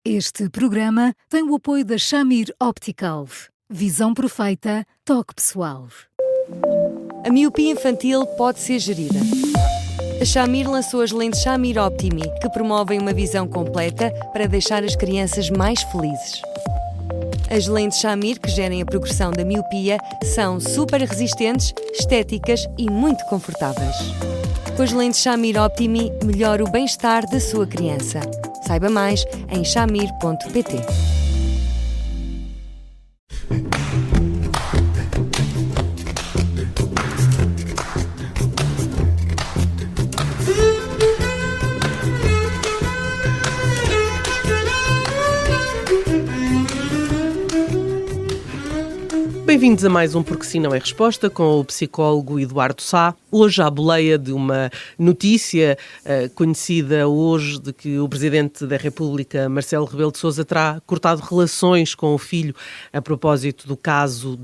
Este programa tem o apoio da Shamir Optical. Visão perfeita, toque pessoal. A miopia infantil pode ser gerida. A Shamir lançou as lentes Shamir Optimi, que promovem uma visão completa para deixar as crianças mais felizes. As lentes Shamir, que gerem a progressão da miopia, são super resistentes, estéticas e muito confortáveis. Com as lentes Shamir Optimi, melhora o bem-estar da sua criança. Saiba mais em shamir.pt. Bem-vindos a mais um Porque Sim Não é Resposta com o psicólogo Eduardo Sá. Hoje à boleia de uma notícia conhecida hoje de que o Presidente da República, Marcelo Rebelo de Sousa, terá cortado relações com o filho a propósito do caso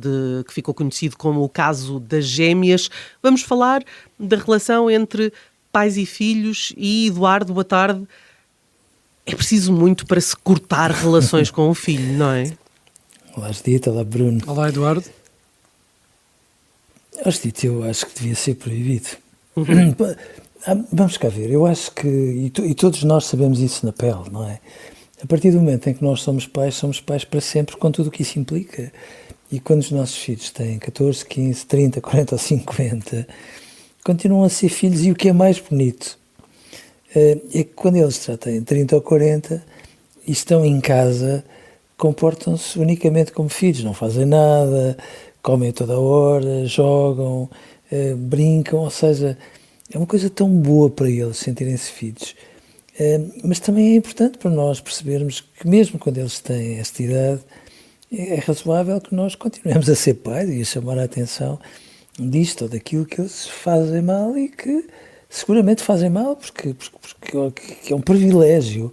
que ficou conhecido como o caso das gêmeas. Vamos falar da relação entre pais e filhos e, Eduardo, boa tarde. É preciso muito para se cortar relações com o filho, não é? Olá, Judite. Olá, Bruno. Olá, Eduardo. Judite, eu acho que devia ser proibido. Vamos cá ver, eu acho que, e todos nós sabemos isso na pele, não é? A partir do momento em que nós somos pais para sempre, com tudo o que isso implica. E quando os nossos filhos têm 14, 15, 30, 40 ou 50, continuam a ser filhos, e o que é mais bonito é que quando eles já têm 30 ou 40 e estão em casa, comportam-se unicamente como filhos, não fazem nada, comem a toda hora, jogam, brincam, ou seja, é uma coisa tão boa para eles sentirem-se filhos. Mas também é importante para nós percebermos que mesmo quando eles têm esta idade, é razoável que nós continuemos a ser pais e a chamar a atenção disto ou daquilo que eles fazem mal e que seguramente fazem mal, porque é um privilégio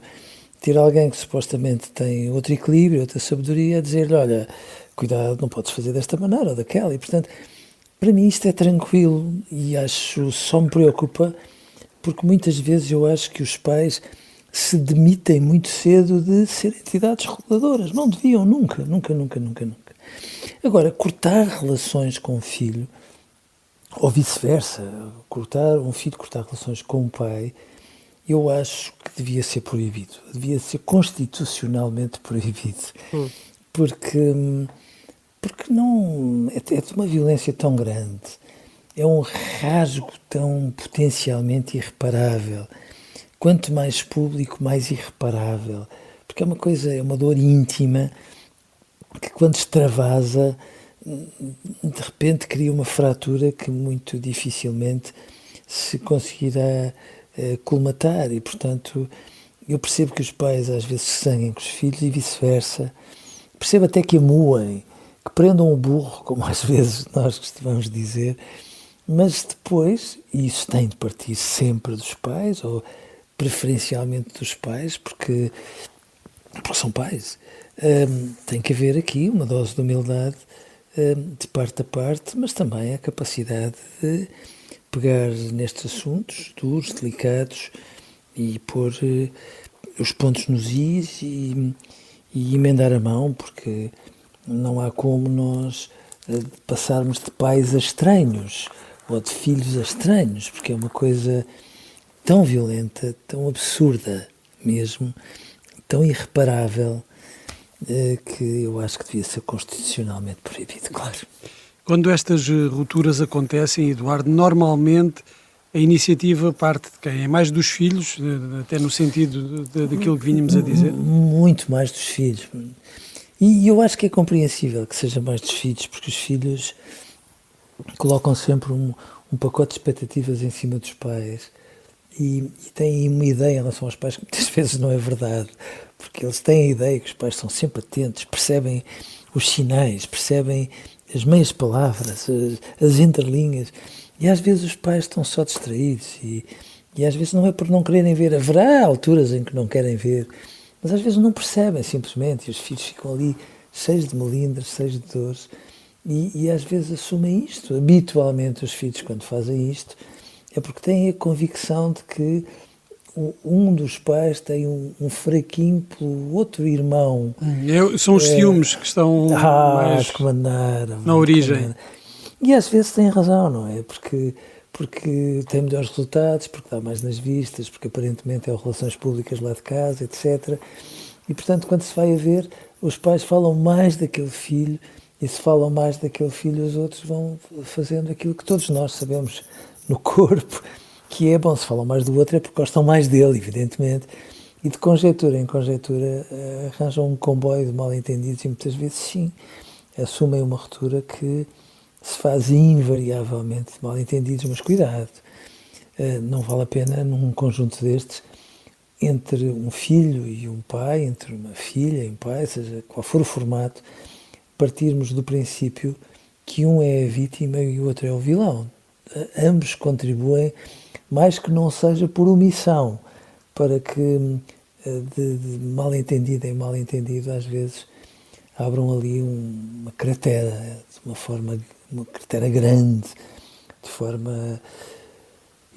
ter alguém que supostamente tem outro equilíbrio, outra sabedoria, a dizer-lhe, olha, cuidado, não podes fazer desta maneira ou daquela. E, portanto, para mim isto é tranquilo e só me preocupa porque muitas vezes eu acho que os pais se demitem muito cedo de ser entidades reguladoras. Não deviam, nunca. Agora, cortar relações com o filho, ou vice-versa, um filho cortar relações com um pai, eu acho que devia ser proibido, devia ser constitucionalmente proibido, porque não é de uma violência tão grande, é um rasgo tão potencialmente irreparável, quanto mais público, mais irreparável, porque é uma dor íntima que quando extravasa, de repente cria uma fratura que muito dificilmente se conseguirá colmatar, e portanto eu percebo que os pais às vezes se zanguem com os filhos e vice-versa, percebo até que amuem, que prendam o burro, como às vezes nós costumamos dizer, mas depois, e isso tem de partir sempre dos pais, ou preferencialmente dos pais, porque são pais, tem que haver aqui uma dose de humildade de parte a parte, mas também a capacidade de pegar nestes assuntos duros, delicados, e pôr os pontos nos is e emendar a mão, porque não há como nós passarmos de pais a estranhos ou de filhos a estranhos, porque é uma coisa tão violenta, tão absurda mesmo, tão irreparável, que eu acho que devia ser constitucionalmente proibido, claro. Quando estas rupturas acontecem, Eduardo, normalmente a iniciativa parte de quem? É mais dos filhos, até no sentido daquilo que vínhamos a dizer? Muito mais dos filhos. E eu acho que é compreensível que seja mais dos filhos, porque os filhos colocam sempre um pacote de expectativas em cima dos pais e têm uma ideia em relação aos pais que muitas vezes não é verdade, porque eles têm a ideia que os pais são sempre atentos, percebem os sinais, percebem as meias palavras, as entrelinhas, e às vezes os pais estão só distraídos e às vezes não é por não quererem ver, haverá alturas em que não querem ver, mas às vezes não percebem simplesmente, e os filhos ficam ali cheios de melindres, cheios de dores, e às vezes assumem isto. Habitualmente os filhos, quando fazem isto, é porque têm a convicção de que um dos pais tem um fraquinho pelo outro irmão. São os ciúmes que estão mais de comandar, na origem. E às vezes tem razão, não é? Porque tem melhores resultados, porque dá mais nas vistas, porque aparentemente é relações públicas lá de casa, etc. E, portanto, quando se vai a ver, os pais falam mais daquele filho, e se falam mais daquele filho, os outros vão fazendo aquilo que todos nós sabemos no corpo, que é, bom, se falam mais do outro é porque gostam mais dele, evidentemente, e de conjectura em conjectura arranjam um comboio de mal-entendidos e muitas vezes, sim, assumem uma ruptura que se faz invariavelmente de mal-entendidos, mas cuidado, não vale a pena num conjunto destes, entre um filho e um pai, entre uma filha e um pai, seja qual for o formato, partirmos do princípio que um é a vítima e o outro é o vilão. Ambos contribuem, mais que não seja por omissão, para que de mal-entendido em mal-entendido às vezes abram ali uma cratera, uma cratera grande, de forma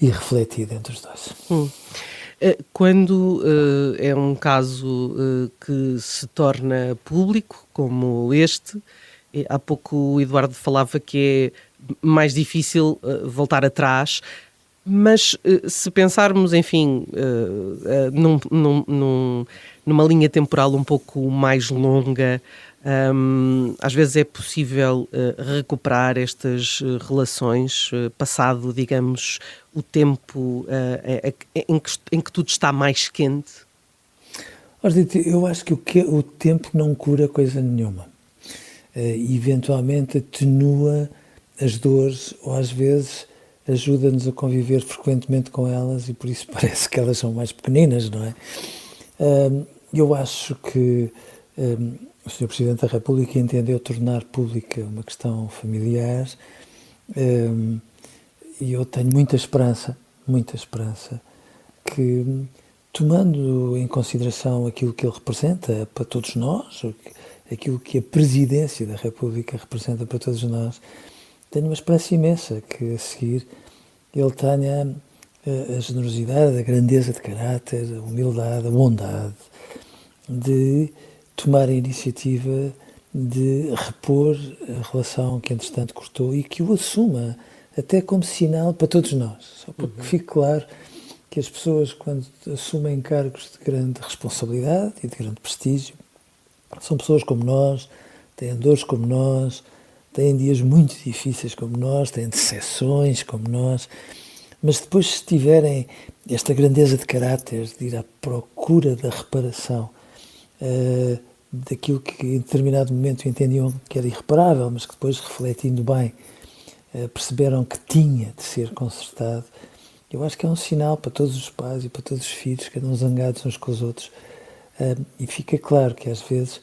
irrefletida entre os dois. Quando é um caso que se torna público, como este, há pouco o Eduardo falava que é mais difícil voltar atrás, mas se pensarmos, enfim, numa linha temporal um pouco mais longa, às vezes é possível recuperar estas relações, passado, digamos, o tempo em que tudo está mais quente? Eu acho que o tempo não cura coisa nenhuma. Eventualmente atenua as dores, ou às vezes ajuda-nos a conviver frequentemente com elas, e por isso parece que elas são mais pequeninas, não é? Eu acho que o Sr. Presidente da República entendeu tornar pública uma questão familiar, e eu tenho muita esperança que, tomando em consideração aquilo que ele representa para todos nós, aquilo que a Presidência da República representa para todos nós, tenho uma esperança imensa que a seguir ele tenha a generosidade, a grandeza de caráter, a humildade, a bondade de tomar a iniciativa de repor a relação que entretanto cortou e que o assuma até como sinal para todos nós. Só para que fique claro que as pessoas, quando assumem cargos de grande responsabilidade e de grande prestígio, são pessoas como nós, têm dores como nós, têm dias muito difíceis como nós, têm decepções como nós, mas depois, se tiverem esta grandeza de caráter, de ir à procura da reparação daquilo que em determinado momento entendiam que era irreparável, mas que depois, refletindo bem, perceberam que tinha de ser consertado, eu acho que é um sinal para todos os pais e para todos os filhos que andam zangados uns com os outros, e fica claro que às vezes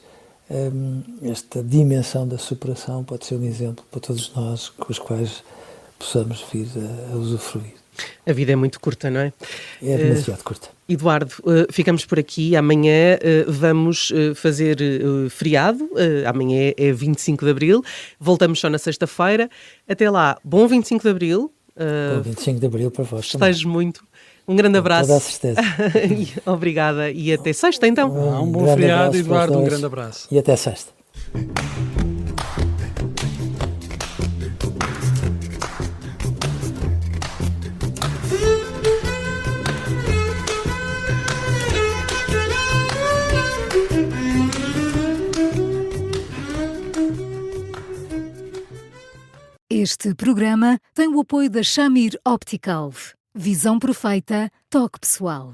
esta dimensão da superação pode ser um exemplo para todos nós com os quais possamos vir a usufruir. A vida é muito curta, não é? É demasiado curta. Eduardo, ficamos por aqui. Amanhã vamos fazer feriado. Amanhã é 25 de Abril. Voltamos só na sexta-feira. Até lá, bom 25 de Abril. Bom 25 de Abril para vós. Festejo muito. Um grande abraço. Toda a certeza. Obrigada. E até sexta, então. Um bom feriado, Eduardo. Um grande abraço. E até sexta. Este programa tem o apoio da Shamir Optical. Visão perfeita, toque pessoal.